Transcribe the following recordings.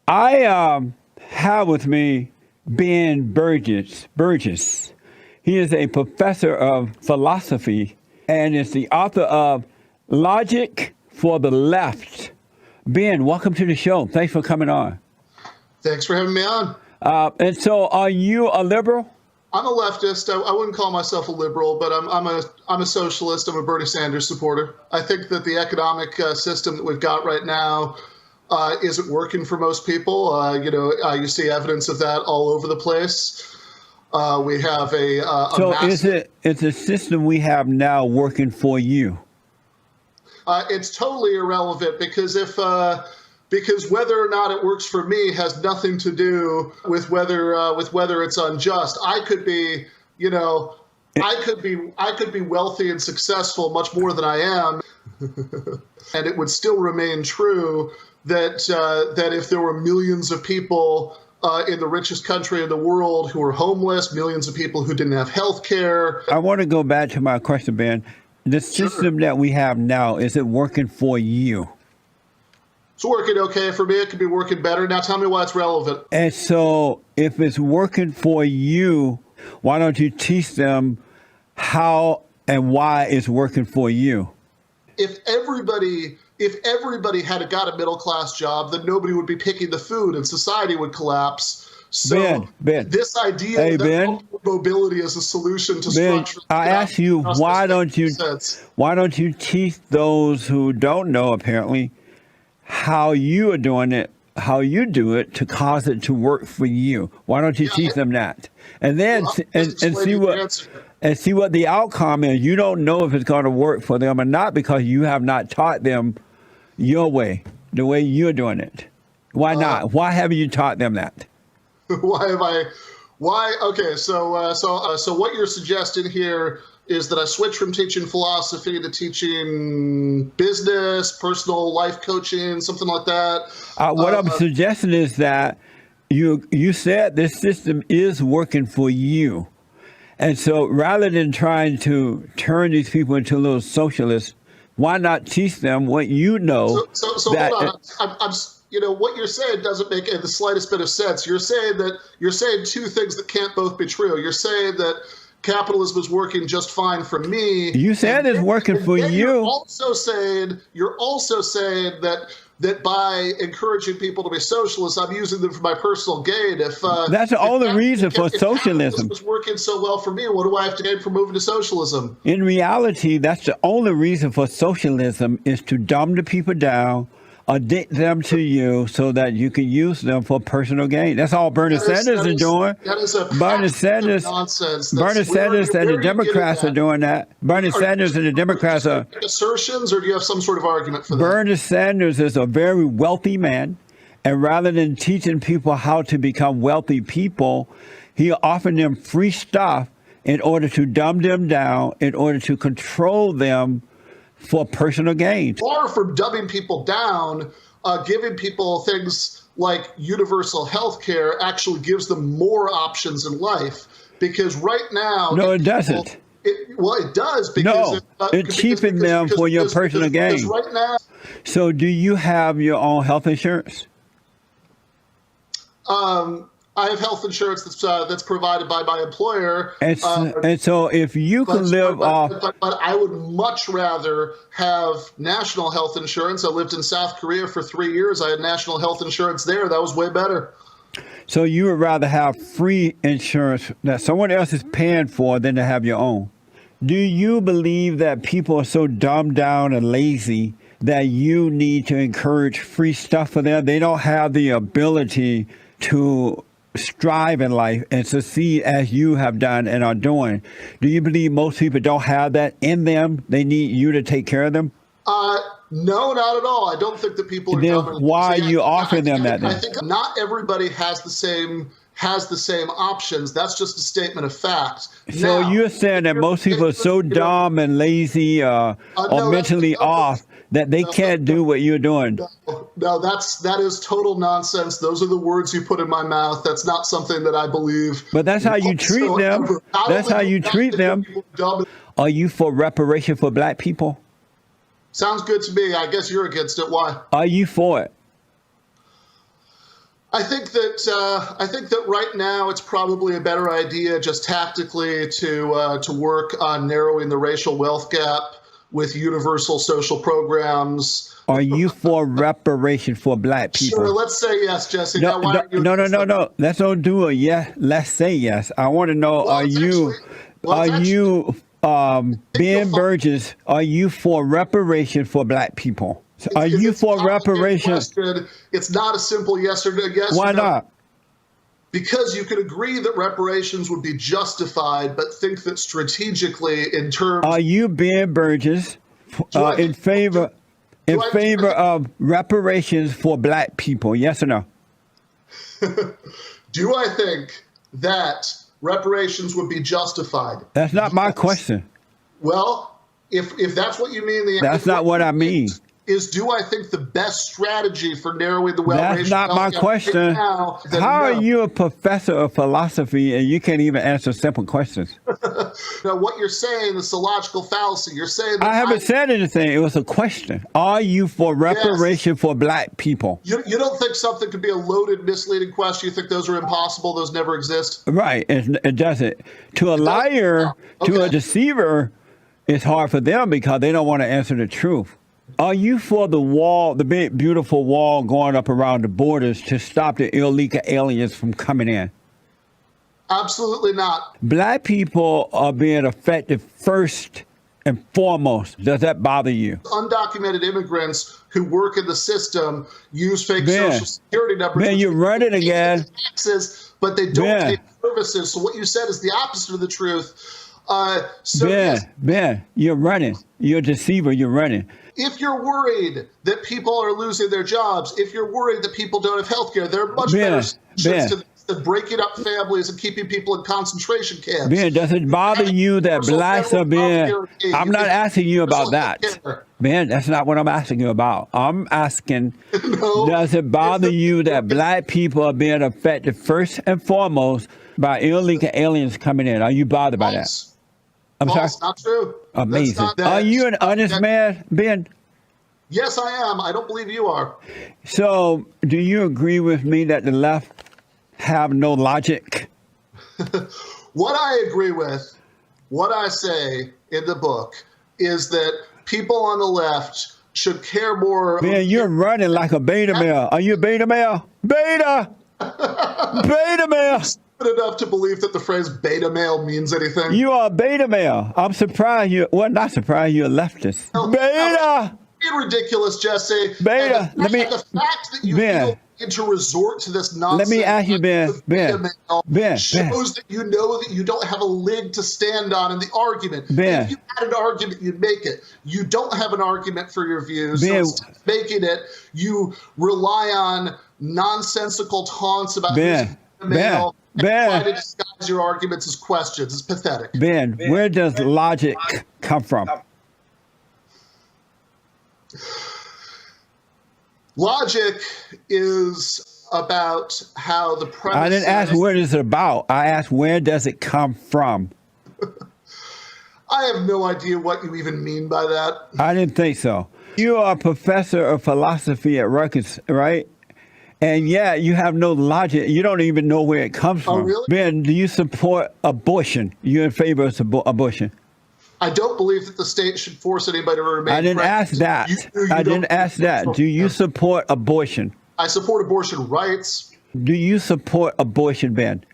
I have with me Ben Burgis. He is a professor of philosophy and is the author of Logic for the Left. Ben, welcome to the show. Thanks for coming on. Thanks for having me on. And so, are you a liberal? I'm a leftist. I wouldn't call myself a liberal, but I'm a socialist. I'm a Bernie Sanders supporter. I think that the economic system that we've got right now isn't working for most people. You see evidence of that all over the place. We have is the system we have now working for you? It's totally irrelevant because because whether or not it works for me has nothing to do with whether it's unjust. I could be wealthy and successful much more than I am, and it would still remain true that if there were millions of people in the richest country in the world who were homeless, millions of people who didn't have health care. I want to go back to my question, Ben. The system that we have now, is it working for you? It's working okay for me. It could be working better. Now tell me why it's relevant. And so if it's working for you, why don't you teach them how and why it's working for you? If everybody had got a middle class job, then nobody would be picking the food and society would collapse. So Ben, this idea that mobility is a solution to structure. I ask you, why don't you teach those who don't know apparently how you are doing it, how you do it to cause it to work for you? Why don't you teach them that? And then see what the outcome is. You don't know if it's going to work for them or not because you have not taught them your way, the way you're doing it. Why not? Why haven't you taught them that? Okay, so what you're suggesting here is that I switch from teaching philosophy to teaching business, personal life coaching, something like that. What I'm suggesting is that you said this system is working for you. And so rather than trying to turn these people into little socialists, why not teach them what you know? So hold on. What you're saying doesn't make the slightest bit of sense. You're saying two things that can't both be true. You're saying that capitalism is working just fine for me. You said it's working for you. You're also saying that by encouraging people to be socialists, I'm using them for my personal gain. That's the only reason for socialism. If was working so well for me, what do I have to gain from moving to socialism? In reality, that's the only reason for socialism is to dumb the people down, addict them to you so that you can use them for personal gain. That's all Bernie Sanders is doing. That is a Bernie Sanders, nonsense. Bernie Sanders and the Democrats are doing that. Bernie Sanders and the Democrats are assertions, or do you have some sort of argument for that? Bernie Sanders is a very wealthy man, and rather than teaching people how to become wealthy people, he offered them free stuff in order to dumb them down, in order to control them for personal gain. Far from dumbing people down, giving people things like universal health care actually gives them more options in life. Because right now... No, it doesn't. It does. Because it cheapens them for your personal gain. Right now... So do you have your own health insurance? I have health insurance that's provided by my employer. And so if you can live off... But I would much rather have national health insurance. I lived in South Korea for 3 years. I had national health insurance there. That was way better. So you would rather have free insurance that someone else is paying for than to have your own. Do you believe that people are so dumbed down and lazy that you need to encourage free stuff for them? They don't have the ability to strive in life and succeed as you have done and are doing. Do you believe most people don't have that in them? They need you to take care of them? No, not at all. I don't think that people are dumb. Why are you offering them that? I think not everybody has the same options. That's just a statement of fact. So now, you're saying that most people are so dumb and lazy or mentally off that they can't do what you're doing. No, that is total nonsense. Those are the words you put in my mouth. That's not something that I believe. But that's how you treat them. That's how you treat them. Are you for reparation for black people? Sounds good to me. I guess you're against it. Why? Are you for it? I think that right now it's probably a better idea just tactically to work on narrowing the racial wealth gap with universal social programs. Are you for reparation for black people? Sure, let's say yes, Jesse. No, no. Let's don't do a yes. Let's say yes. I want to know: Ben Burgis? Are you for reparation for black people? Are you for reparations? It's not a simple yes or no. Why not? Because you could agree that reparations would be justified, but think that strategically, in terms. Are you, Ben Burgis, in favor of reparations for black people? Yes or no? Do I think that reparations would be justified? That's not my question. Well, if that's what you mean, that's not what I mean. Do I think the best strategy for narrowing the wealth gap? That's not my question. How are you a professor of philosophy and you can't even answer simple questions? Now, what you're saying is a logical fallacy. You're saying that I haven't said anything. It was a question. Are you for reparation for black people? You don't think something could be a loaded, misleading question? You think those are impossible? Those never exist? Right. It doesn't. To a liar, to a deceiver, it's hard for them because they don't want to answer the truth. Are you for the wall, the big, beautiful wall going up around the borders to stop the illegal aliens from coming in? Absolutely not. Black people are being affected first and foremost. Does that bother you? Undocumented immigrants who work in the system use fake social security numbers. Man, you're running again. Taxes, but they don't take services. So what you said is the opposite of the truth. Ben, you're running. You're a deceiver. You're running. If you're worried that people are losing their jobs, if you're worried that people don't have health care, there are much better solutions to breaking up families and keeping people in concentration camps. Ben, does it bother you that blacks are being... I'm not asking you about that. Ben, that's not what I'm asking you about. I'm asking, does it bother you that black people are being affected first and foremost by illegal aliens coming in? Are you bothered by that? I'm sorry? Not true. Amazing. Are you an honest man, Ben? Yes, I am. I don't believe you are. So, do you agree with me that the left have no logic? What I agree with, what I say in the book, is that people on the left should care more. Ben, you're running like a beta male. Are you a beta male? Beta! Beta male! Enough to believe that the phrase beta male means anything. You are a beta male. I'm surprised you. Well, not surprised you're a leftist. Beta. Ridiculous, Jesse. Beta. The fact that you feel need to resort to this nonsense. Let me ask you, Ben. Shows that you know that you don't have a leg to stand on in the argument. Ben. If you had an argument, you'd make it. You don't have an argument for your views. Ben. So making it, you rely on nonsensical taunts about who's a male. Try to disguise your arguments as questions. It's pathetic. Ben, where does logic come from? Logic is about how the premise. I didn't ask where is it about. I asked where does it come from? I have no idea what you even mean by that. I didn't think so. You are a professor of philosophy at Rutgers, right? And you have no logic. You don't even know where it comes from. Oh, really? Ben, do you support abortion? You in favor of abortion? I don't believe that the state should force anybody to remain I didn't ask that. I didn't ask that. Do you support abortion? I support abortion rights. Do you support abortion, Ben?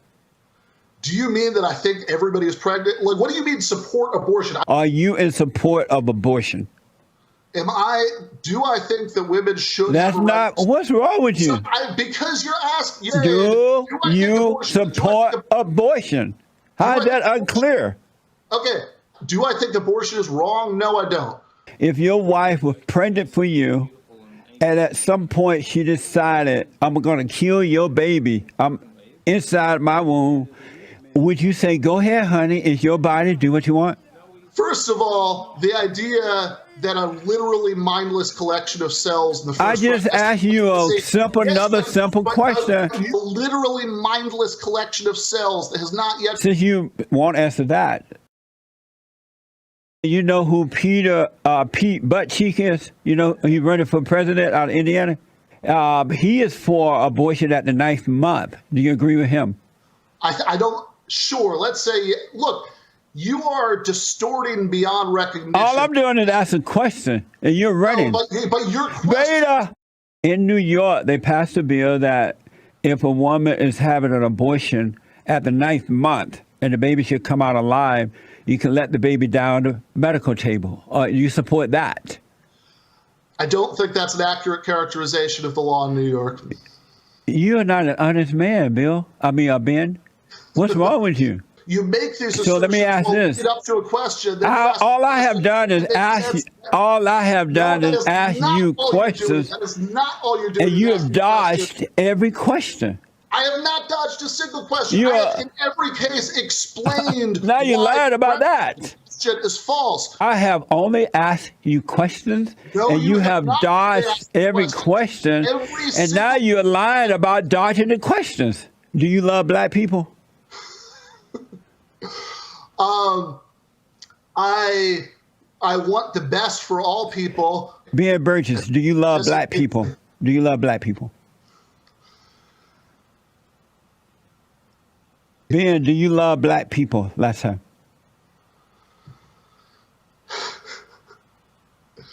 Do you mean that I think everybody is pregnant? Like, what do you mean support abortion? Are you in support of abortion? Do I think that women should? That's not, what's wrong with you? Because you're asking. Do you support abortion? How is that unclear? Okay. Do I think abortion is wrong? No, I don't. If your wife was pregnant for you, and at some point she decided, I'm going to kill your baby, I'm inside my womb, would you say, go ahead, honey, it's your body, do what you want? First of all, the idea that a literally mindless collection of cells in the first I just asked you another simple question. A literally mindless collection of cells that has not yet... Since you won't answer that, you know who Pete Buttcheek is? You know, he's running for president out of Indiana? He is for abortion at the 9th month. Do you agree with him? I don't. Sure. Let's say. Look, you are distorting beyond recognition. All I'm doing is asking a question, and you're running. No, but your question. Beta. In New York, they passed a bill that if a woman is having an abortion at the 9th month and the baby should come out alive, you can let the baby down the medical table. You support that? I don't think that's an accurate characterization of the law in New York. You're not an honest man, Ben. What's wrong with you? You make these assertions. So let me ask this. Get up to a question. All I have done is ask you. All I have done is ask you questions. That is not all you're doing. And you have dodged every question. I have not dodged a single question. I have in every case explained. Now you lied about that. Shit is false. I have only asked you questions, and you have dodged every question, and now you're lying about dodging the questions. Do you love black people? I want the best for all people. Ben Burgis, do you love black people? Do you love black people? Ben, do you love black people? Last time.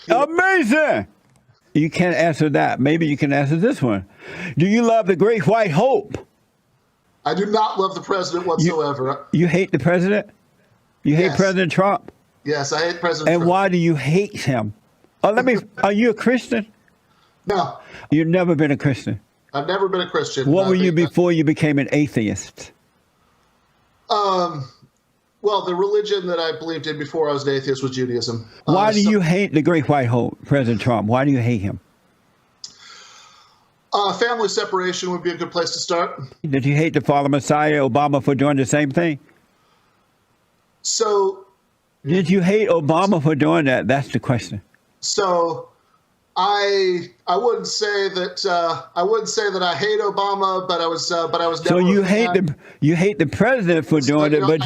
Amazing. You can't answer that. Maybe you can answer this one. Do you love the Great White Hope? I do not love the president whatsoever. You hate the president? You hate President Trump? Yes, I hate President Trump. And why do you hate him? Are you a Christian? No. You've never been a Christian? I've never been a Christian. What were you before you became an atheist? Well, the religion that I believed in before I was an atheist was Judaism. Why do you hate the Great White Hope, President Trump? Why do you hate him? Family separation would be a good place to start. Did you hate the Father Messiah, Obama, for doing the same thing? So, did you hate Obama for doing that? That's the question. So, I wouldn't say that I hate Obama, but I was never. So you hate the president for doing it, but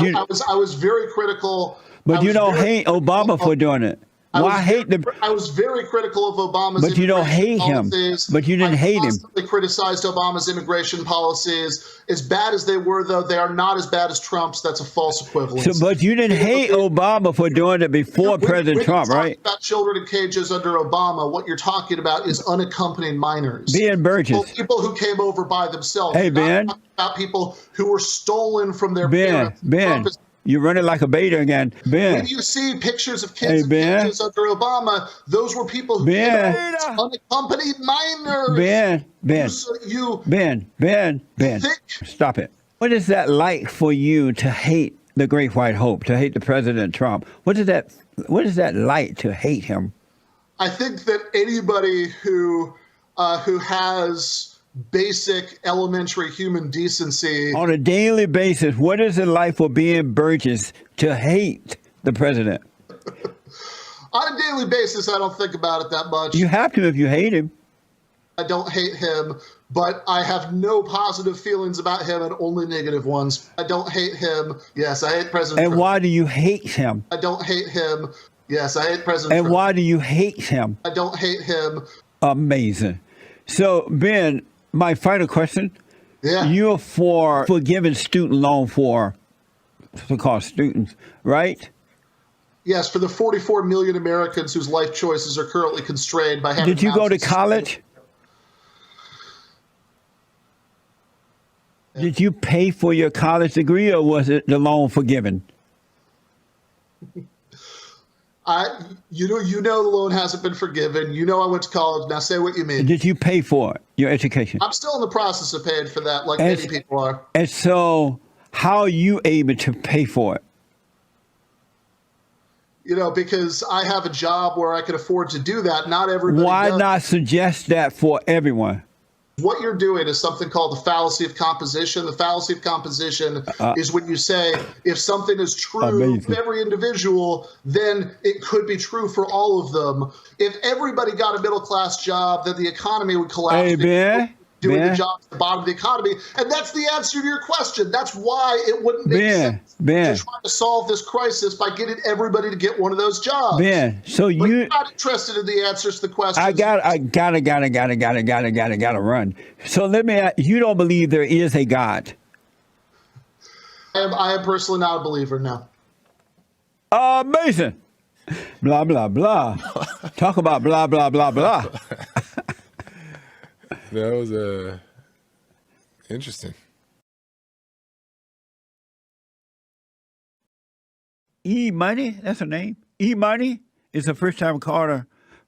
I was very critical. But you don't hate Obama for doing it. Why hate the? I was very critical of Obama's. But you don't hate him. But you didn't hate him. I constantly criticized Obama's immigration policies. As bad as they were, though, they are not as bad as Trump's. That's a false equivalence. So, but you didn't hate Obama for doing it before President Trump, right? About children in cages under Obama, what you're talking about is unaccompanied minors. Ben Burgis. People who came over by themselves. Hey, Ben. About people who were stolen from their parents. Ben. You're running like a beta again. Ben. When you see pictures of kids in cages under Obama, those were people who unaccompanied minors. Ben. Stop it. What is that like for you to hate the Great White Hope, to hate the President Trump? What is that like to hate him? I think that anybody who has basic elementary human decency on a daily basis, what is it like for Ben Burgis to hate the president? On a daily basis, I don't think about it that much. You have to if you hate him. I don't hate him, but I have no positive feelings about him and only negative ones. I don't hate him. Yes, I hate President Trump. And why do you hate him? I don't hate him. Yes, I hate President Trump. And why do you hate him? I don't hate him. Amazing. So, Ben, my final question. Yeah. You're for forgiving student loan for so-called students, right? Yes, for the 44 million Americans whose life choices are currently constrained by having. Did you go to college? Yeah. Did you pay for your college degree, or was it the loan forgiven? You know the loan hasn't been forgiven. You know I went to college. Now say what you mean. Did you pay for it, your education? I'm still in the process of paying for that, like many people are. And so, how are you able to pay for it? You know, because I have a job where I can afford to do that. Not everybody. Why does. not suggest that for everyone? What you're doing is something called the fallacy of composition. The fallacy of composition is when you say if something is true for every individual, then it could be true for all of them. If everybody got a middle-class job, then the economy would collapse. Hey, Ben, doing Ben? the jobs at the bottom of the economy. And that's the answer to your question. That's why it wouldn't make sense to try to solve this crisis by getting everybody to get one of those jobs. Ben, so But you... you're not interested in the answers to the questions. I gotta run. So let me ask, you don't believe there is a God? I am personally not a believer, no. Amazing. Blah, blah, blah. Talk about blah, blah, blah, blah. That was interesting. E-Money, that's her name. E-Money is a first-time caller